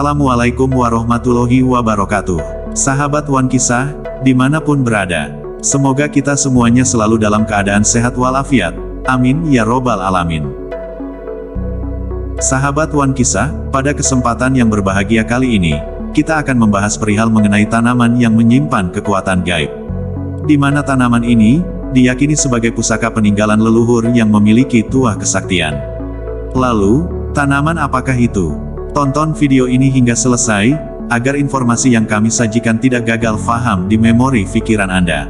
Assalamualaikum warahmatullahi wabarakatuh. Sahabat Wan Kisah, dimanapun berada, semoga kita semuanya selalu dalam keadaan sehat walafiat. Amin ya robbal alamin. Sahabat Wan Kisah, pada kesempatan yang berbahagia kali ini, kita akan membahas perihal mengenai tanaman yang menyimpan kekuatan gaib. Di mana tanaman ini diyakini sebagai pusaka peninggalan leluhur yang memiliki tuah kesaktian. Lalu, tanaman apakah itu? Tonton video ini hingga selesai, agar informasi yang kami sajikan tidak gagal faham di memori pikiran Anda.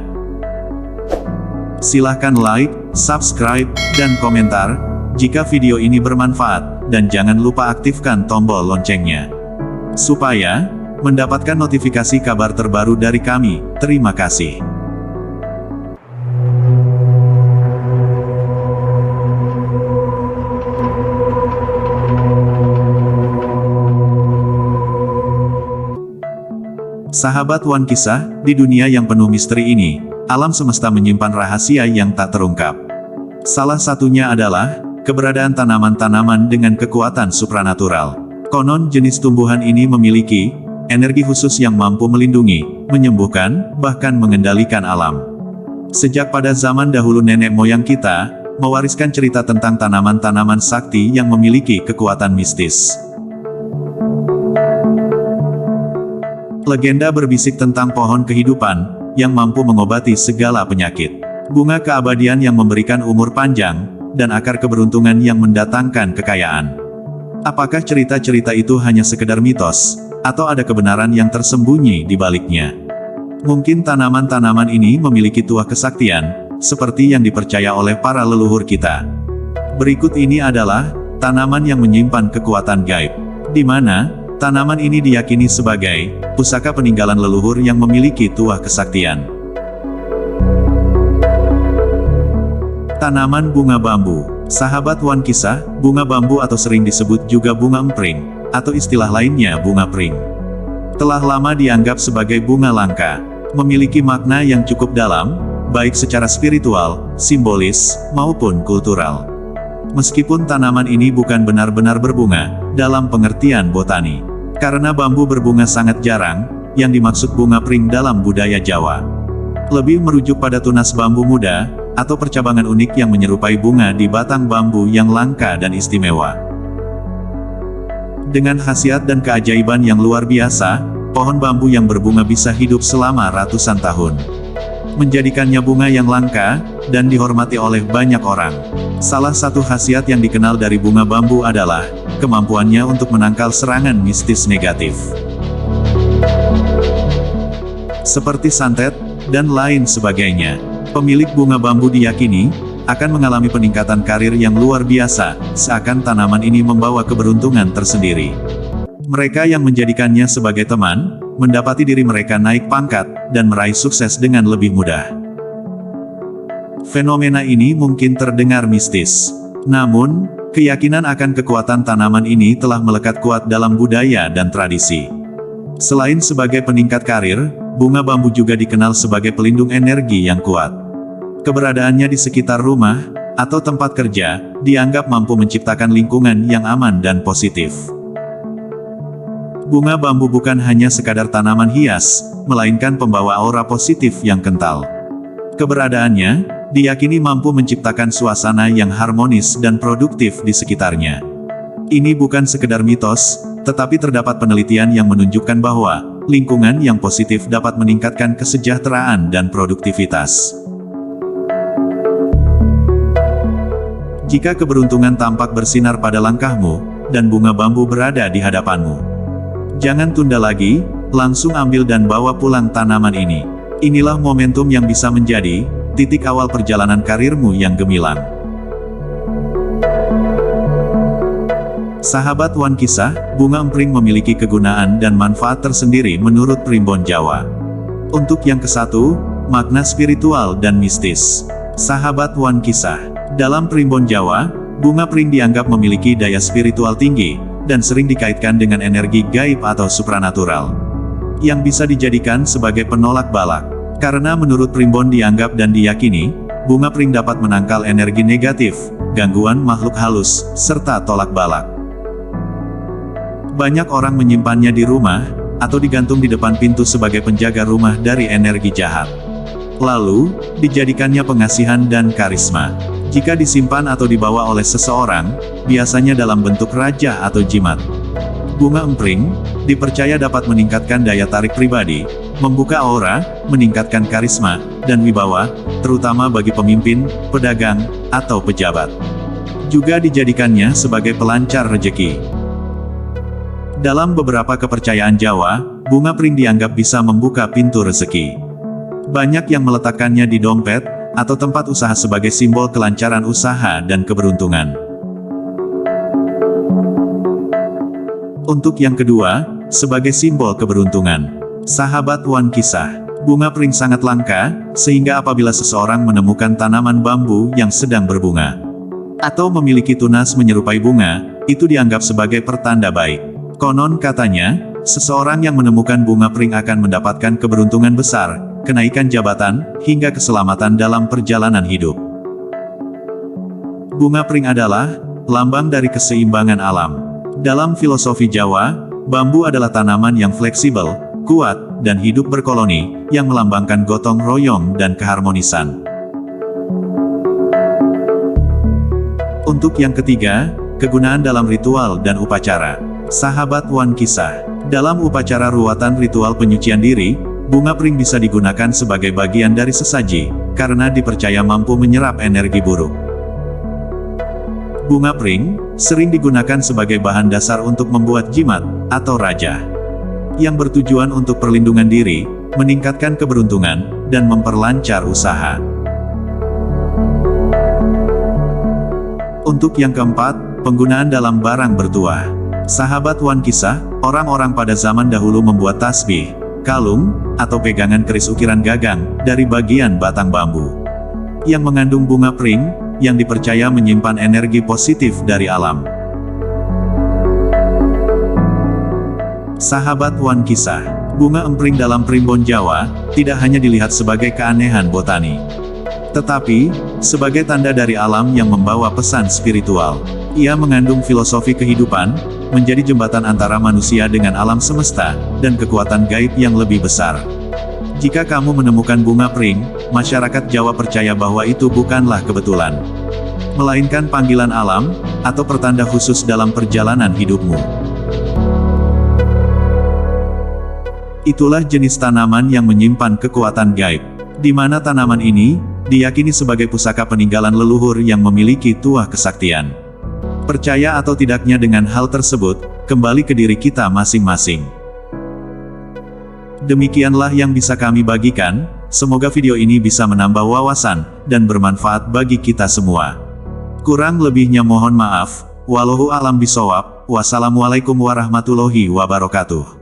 Silahkan like, subscribe, dan komentar, jika video ini bermanfaat, dan jangan lupa aktifkan tombol loncengnya. Supaya mendapatkan notifikasi kabar terbaru dari kami. Terima kasih. Sahabat Wan Kisah, di dunia yang penuh misteri ini, alam semesta menyimpan rahasia yang tak terungkap. Salah satunya adalah keberadaan tanaman-tanaman dengan kekuatan supranatural. Konon jenis tumbuhan ini memiliki energi khusus yang mampu melindungi, menyembuhkan, bahkan mengendalikan alam. Sejak pada zaman dahulu nenek moyang kita mewariskan cerita tentang tanaman-tanaman sakti yang memiliki kekuatan mistis. Legenda berbisik tentang pohon kehidupan yang mampu mengobati segala penyakit, bunga keabadian yang memberikan umur panjang, dan akar keberuntungan yang mendatangkan kekayaan. Apakah cerita-cerita itu hanya sekedar mitos, atau ada kebenaran yang tersembunyi di baliknya? Mungkin tanaman-tanaman ini memiliki tuah kesaktian, seperti yang dipercaya oleh para leluhur kita. Berikut ini adalah tanaman yang menyimpan kekuatan gaib, di mana tanaman ini diyakini sebagai pusaka peninggalan leluhur yang memiliki tuah kesaktian. Tanaman bunga bambu. Sahabat Wan Kisah, bunga bambu atau sering disebut juga bunga empring, atau istilah lainnya bunga pring, telah lama dianggap sebagai bunga langka. Memiliki makna yang cukup dalam, baik secara spiritual, simbolis, maupun kultural. Meskipun tanaman ini bukan benar-benar berbunga, dalam pengertian botani. Karena bambu berbunga sangat jarang, yang dimaksud bunga pring dalam budaya Jawa lebih merujuk pada tunas bambu muda, atau percabangan unik yang menyerupai bunga di batang bambu yang langka dan istimewa. Dengan khasiat dan keajaiban yang luar biasa, pohon bambu yang berbunga bisa hidup selama ratusan tahun, menjadikannya bunga yang langka dan dihormati oleh banyak orang. Salah satu khasiat yang dikenal dari bunga bambu adalah kemampuannya untuk menangkal serangan mistis negatif, seperti santet dan lain sebagainya. Pemilik bunga bambu diyakini akan mengalami peningkatan karir yang luar biasa, seakan tanaman ini membawa keberuntungan tersendiri. Mereka yang menjadikannya sebagai teman, mendapati diri mereka naik pangkat, dan meraih sukses dengan lebih mudah. Fenomena ini mungkin terdengar mistis. Namun, keyakinan akan kekuatan tanaman ini telah melekat kuat dalam budaya dan tradisi. Selain sebagai peningkat karir, bunga bambu juga dikenal sebagai pelindung energi yang kuat. Keberadaannya di sekitar rumah, atau tempat kerja, dianggap mampu menciptakan lingkungan yang aman dan positif. Bunga bambu bukan hanya sekadar tanaman hias, melainkan pembawa aura positif yang kental. Keberadaannya diyakini mampu menciptakan suasana yang harmonis dan produktif di sekitarnya. Ini bukan sekedar mitos, tetapi terdapat penelitian yang menunjukkan bahwa lingkungan yang positif dapat meningkatkan kesejahteraan dan produktivitas. Jika keberuntungan tampak bersinar pada langkahmu, dan bunga bambu berada di hadapanmu, jangan tunda lagi, langsung ambil dan bawa pulang tanaman ini. Inilah momentum yang bisa menjadi titik awal perjalanan karirmu yang gemilang. Sahabat Wan Kisah, bunga empring memiliki kegunaan dan manfaat tersendiri menurut primbon Jawa. Untuk yang kesatu, makna spiritual dan mistis. Sahabat Wan Kisah, dalam primbon Jawa, bunga pring dianggap memiliki daya spiritual tinggi, dan sering dikaitkan dengan energi gaib atau supranatural, yang bisa dijadikan sebagai penolak balak. Karena menurut primbon dianggap dan diyakini, bunga pring dapat menangkal energi negatif, gangguan makhluk halus, serta tolak balak. Banyak orang menyimpannya di rumah, atau digantung di depan pintu sebagai penjaga rumah dari energi jahat. Lalu, dijadikannya pengasihan dan karisma. Jika disimpan atau dibawa oleh seseorang, biasanya dalam bentuk raja atau jimat. Bunga empring, dipercaya dapat meningkatkan daya tarik pribadi, membuka aura, meningkatkan karisma, dan wibawa, terutama bagi pemimpin, pedagang, atau pejabat. Juga dijadikannya sebagai pelancar rejeki. Dalam beberapa kepercayaan Jawa, bunga pring dianggap bisa membuka pintu rezeki. Banyak yang meletakkannya di dompet, atau tempat usaha sebagai simbol kelancaran usaha dan keberuntungan. Untuk yang kedua, sebagai simbol keberuntungan. Sahabat One Kisah, bunga pring sangat langka, sehingga apabila seseorang menemukan tanaman bambu yang sedang berbunga, atau memiliki tunas menyerupai bunga, itu dianggap sebagai pertanda baik. Konon katanya, seseorang yang menemukan bunga pring akan mendapatkan keberuntungan besar, kenaikan jabatan, hingga keselamatan dalam perjalanan hidup. Bunga pring adalah lambang dari keseimbangan alam. Dalam filosofi Jawa, bambu adalah tanaman yang fleksibel, kuat, dan hidup berkoloni, yang melambangkan gotong royong dan keharmonisan. Untuk yang ketiga, kegunaan dalam ritual dan upacara. Sahabat One Kisah, dalam upacara ruatan ritual penyucian diri, bunga pring bisa digunakan sebagai bagian dari sesaji, karena dipercaya mampu menyerap energi buruk. Bunga pring sering digunakan sebagai bahan dasar untuk membuat jimat atau raja, yang bertujuan untuk perlindungan diri, meningkatkan keberuntungan, dan memperlancar usaha. Untuk yang keempat, penggunaan dalam barang bertuah. Sahabat One Kisah, orang-orang pada zaman dahulu membuat tasbih, kalung, atau pegangan keris ukiran gagang, dari bagian batang bambu, yang mengandung bunga pring, yang dipercaya menyimpan energi positif dari alam. Sahabat One Kisah, bunga empring dalam primbon Jawa, tidak hanya dilihat sebagai keanehan botani, tetapi sebagai tanda dari alam yang membawa pesan spiritual. Ia mengandung filosofi kehidupan, menjadi jembatan antara manusia dengan alam semesta, dan kekuatan gaib yang lebih besar. Jika kamu menemukan bunga pring, masyarakat Jawa percaya bahwa itu bukanlah kebetulan, melainkan panggilan alam, atau pertanda khusus dalam perjalanan hidupmu. Itulah jenis tanaman yang menyimpan kekuatan gaib, di mana tanaman ini diyakini sebagai pusaka peninggalan leluhur yang memiliki tuah kesaktian. Percaya atau tidaknya dengan hal tersebut, kembali ke diri kita masing-masing. Demikianlah yang bisa kami bagikan, semoga video ini bisa menambah wawasan, dan bermanfaat bagi kita semua. Kurang lebihnya mohon maaf, wallahu a'lam bishawab, wassalamualaikum warahmatullahi wabarakatuh.